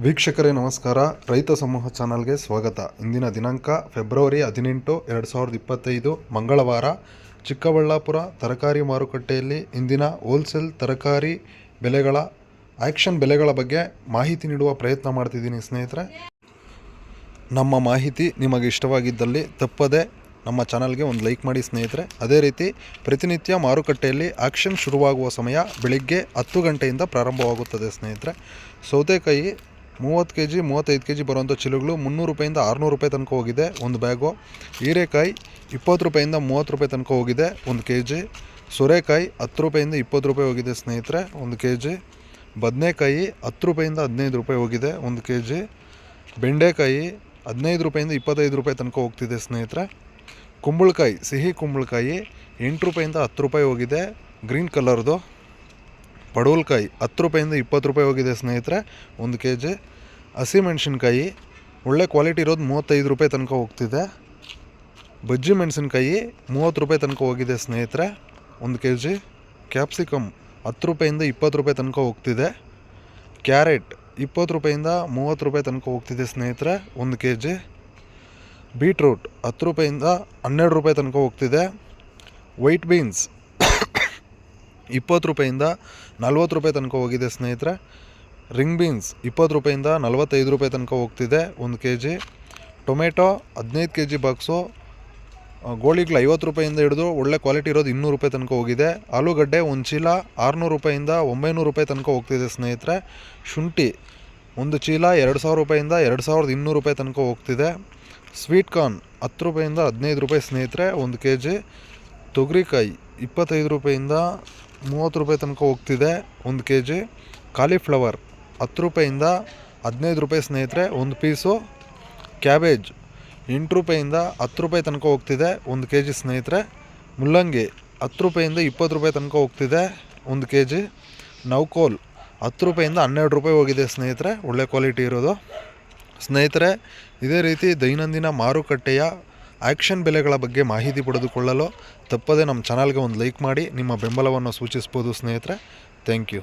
ವೀಕ್ಷಕರೇ ನಮಸ್ಕಾರ. ರೈತ ಸಮೂಹ ಚಾನಲ್ಗೆ ಸ್ವಾಗತ. ಇಂದಿನ ದಿನಾಂಕ ಫೆಬ್ರವರಿ 18, 2025 ಮಂಗಳವಾರ. ಚಿಕ್ಕಬಳ್ಳಾಪುರ ತರಕಾರಿ ಮಾರುಕಟ್ಟೆಯಲ್ಲಿ ಇಂದಿನ ಹೋಲ್ಸೇಲ್ ತರಕಾರಿ ಬೆಲೆಗಳ ಆಕ್ಷನ್ ಬೆಲೆಗಳ ಬಗ್ಗೆ ಮಾಹಿತಿ ನೀಡುವ ಪ್ರಯತ್ನ ಮಾಡ್ತಿದ್ದೀನಿ ಸ್ನೇಹಿತರೆ. ನಮ್ಮ ಮಾಹಿತಿ ನಿಮಗೆ ಇಷ್ಟವಾಗಿದ್ದಲ್ಲಿ ತಪ್ಪದೆ ನಮ್ಮ ಚಾನಲ್ಗೆ ಒಂದು ಲೈಕ್ ಮಾಡಿ ಸ್ನೇಹಿತರೆ. ಅದೇ ರೀತಿ ಪ್ರತಿನಿತ್ಯ ಮಾರುಕಟ್ಟೆಯಲ್ಲಿ ಆಕ್ಷನ್ ಶುರುವಾಗುವ ಸಮಯ ಬೆಳಿಗ್ಗೆ 10 ಗಂಟೆಯಿಂದ ಪ್ರಾರಂಭವಾಗುತ್ತದೆ ಸ್ನೇಹಿತರೆ. ಸೌತೆಕಾಯಿ 30 kg 35 kg ಬರುವಂಥ ಚೀಲಗಳು 300 ರೂಪಾಯಿಂದ 600 ರೂಪಾಯಿ ತನಕ ಹೋಗಿದೆ ಒಂದು ಬ್ಯಾಗು. ಹೀರೆಕಾಯಿ 20 ರೂಪಾಯಿಂದ 30 ರೂಪಾಯಿ ತನಕ ಹೋಗಿದೆ 1 kg. ಸೋರೆಕಾಯಿ 10 ರೂಪಾಯಿಂದ 20 ರೂಪಾಯಿ ಹೋಗಿದೆ ಸ್ನೇಹಿತರೆ 1 kg. ಬದನೆಕಾಯಿ 10 ರೂಪಾಯಿಂದ 15 ರೂಪಾಯಿ ಹೋಗಿದೆ 1 kg. ಬೆಂಡೆಕಾಯಿ 15 ರೂಪಾಯಿಂದ 25 ರೂಪಾಯಿ ತನಕ ಹೋಗ್ತಿದೆ ಸ್ನೇಹಿತರೆ. ಕುಂಬಳಕಾಯಿ, ಸಿಹಿ ಕುಂಬಳಕಾಯಿ 8 ರೂಪಾಯಿಂದ 10 ರೂಪಾಯಿ ಹೋಗಿದೆ ಗ್ರೀನ್ ಕಲರ್ದು. ಪಡವಲಕಾಯಿ 10 ರೂಪಾಯಿಂದ 20 ರೂಪಾಯಿ ಹೋಗಿದೆ ಸ್ನೇಹಿತರೆ 1 kg. ಹಸಿಮೆಣಸಿನ್ಕಾಯಿ ಒಳ್ಳೆ ಕ್ವಾಲಿಟಿ ಇರೋದು 35 ರೂಪಾಯಿ ತನಕ ಹೋಗ್ತಿದೆ. ಬಜ್ಜಿ ಮೆಣಸಿನ್ಕಾಯಿ 30 ರೂಪಾಯಿ ತನಕ ಹೋಗಿದೆ ಸ್ನೇಹಿತರೆ 1 kg. ಕ್ಯಾಪ್ಸಿಕಮ್ 10 ರೂಪಾಯಿಂದ 20 ರೂಪಾಯಿ ತನಕ ಹೋಗ್ತಿದೆ. ಕ್ಯಾರೆಟ್ 20 ರೂಪಾಯಿಂದ 30 ರೂಪಾಯಿ ತನಕ ಹೋಗ್ತಿದೆ ಸ್ನೇಹಿತರೆ 1 kg. ಬೀಟ್ರೂಟ್ 10 ರೂಪಾಯಿಂದ 12 ರೂಪಾಯಿ ತನಕ ಹೋಗ್ತಿದೆ. ವೈಟ್ ಬೀನ್ಸ್ 20 ರೂಪಾಯಿಂದ 40 ರೂಪಾಯಿ ತನಕ ಹೋಗಿದೆ ಸ್ನೇಹಿತರೆ. ರಿಂಗ್ ಬೀನ್ಸ್ 20 ರೂಪಾಯಿಂದ 45 ರೂಪಾಯಿ ತನಕ ಹೋಗ್ತಿದೆ 1 kg. ಟೊಮೆಟೊ 15 kg ಬಾಕ್ಸು ಗೋಳಿಗಳು 50 ರೂಪಾಯಿಂದ ಹಿಡಿದು ಒಳ್ಳೆ ಕ್ವಾಲಿಟಿ ಇರೋದು 200 ರೂಪಾಯಿ ತನಕ ಹೋಗಿದೆ. ಆಲೂಗಡ್ಡೆ ಒಂದು ಚೀಲ 600 ರೂಪಾಯಿಂದ 900 ರೂಪಾಯಿ ತನಕ ಹೋಗ್ತಿದೆ ಸ್ನೇಹಿತರೆ. ಶುಂಠಿ ಒಂದು ಚೀಲ 2000 ರೂಪಾಯಿಂದ 2200 ರೂಪಾಯಿ ತನಕ ಹೋಗ್ತಿದೆ. ಸ್ವೀಟ್ ಕಾರ್ನ್ 10 ರೂಪಾಯಿಂದ 15 ರೂಪಾಯಿ ಸ್ನೇಹಿತರೆ 1 kg. ತೊಗರಿಕಾಯಿ 25 ರೂಪಾಯಿಂದ 30 ರೂಪಾಯಿ ತನಕ ಹೋಗ್ತಿದೆ 1 kg. ಕಾಲಿಫ್ಲವರ್ 10 ರೂಪಾಯಿಂದ 15 ರೂಪಾಯಿ ಸ್ನೇಹಿತರೆ 1 ಪೀಸು. ಕ್ಯಾಬೇಜ್ 8 ರೂಪಾಯಿಂದ 10 ರೂಪಾಯಿ ತನಕ ಹೋಗ್ತಿದೆ 1 kg ಸ್ನೇಹಿತರೆ. ಮುಲ್ಲಂಗಿ 10 ರೂಪಾಯಿಂದ 20 ರೂಪಾಯಿ ತನಕ ಹೋಗ್ತಿದೆ 1 kg. ನೌಕೋಲ್ 10 ರೂಪಾಯಿಂದ 12 ರೂಪಾಯಿ ಹೋಗಿದೆ ಸ್ನೇಹಿತರೆ ಒಳ್ಳೆ ಕ್ವಾಲಿಟಿ ಇರೋದು ಸ್ನೇಹಿತರೆ. ಇದೇ ರೀತಿ ದೈನಂದಿನ ಮಾರುಕಟ್ಟೆಯ ಆಕ್ಷನ್ ಬೆಲೆಗಳ ಬಗ್ಗೆ ಮಾಹಿತಿ ಪಡೆದುಕೊಳ್ಳಲು ತಪ್ಪದೆ ನಮ್ಮ ಚಾನಲ್ಗೆ ಒಂದು ಲೈಕ್ ಮಾಡಿ ನಿಮ್ಮ ಬೆಂಬಲವನ್ನು ಸೂಚಿಸ್ಬೋದು ಸ್ನೇಹಿತರೆ. Thank you.